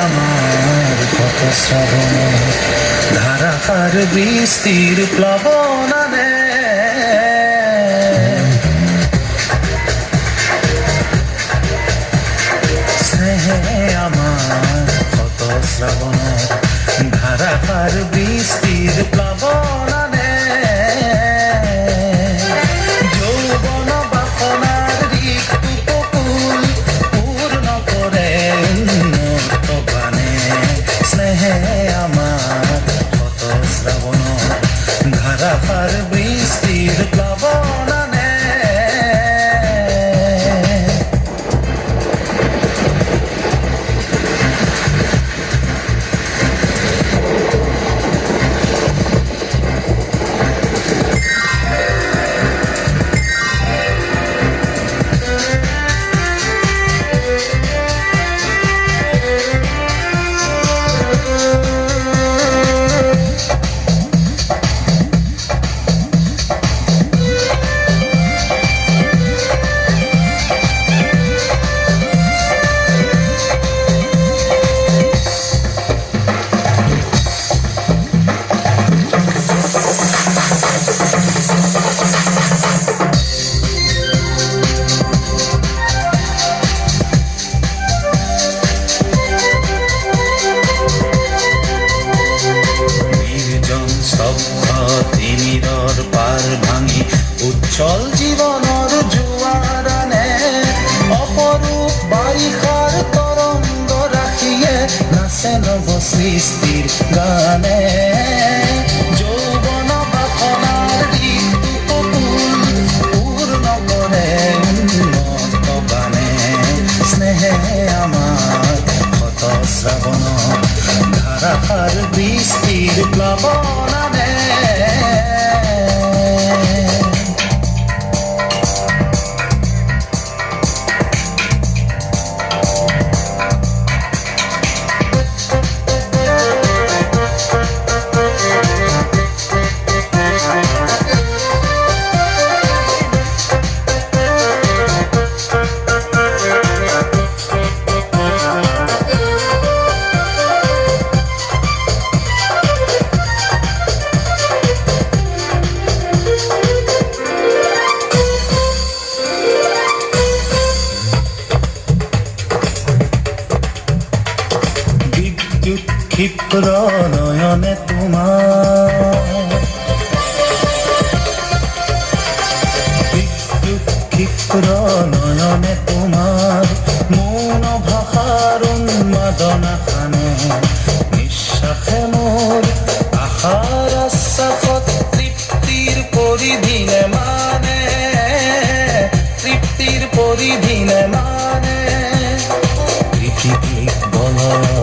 আমার কত শ্রাবণ ধারাকার বৃষ্টির প্লাবনানে স্নেহে আমার কত শ্রাবণ ধারাকার বৃষ্টির প্লাবনানে যৌবন বাসনার ঋতু উপকূল পূর্ণ করে উন্নত গানে স্নেহে আমার কত শ্রাবণ ধারাকার বৃষ্টির প্লাবনানে তিমিৰৰ পাৰ ভাঙি উজ্জ্বল জীৱনৰ জোৱাৰানে অপৰূপ বাৰিষাৰ তৰংগ ৰাখিয়ে নাচে নৱ সৃষ্টিৰ গানে যৌৱন বাসনাৰ ঋতু উপকূল পূৰ্ণ কৰে উন্নত গানে স্নেহে আমাৰ শত শ্ৰাৱণ ধাৰাসাৰ বৃষ্টিৰ প্লাবনানে ক্ষিপ্র নয়নে তোমার ক্ষিপ্র নয়নে তোমার মৌন ভাষার উন্মাদনা খানে নিঃশ্বাসে মোৰ আশাৰ আশ্বাসত তৃপ্তিৰ পৰিধিনে মানে তৃপ্তিৰ পৰিধিনে মানে পৃথিৱীক বলয়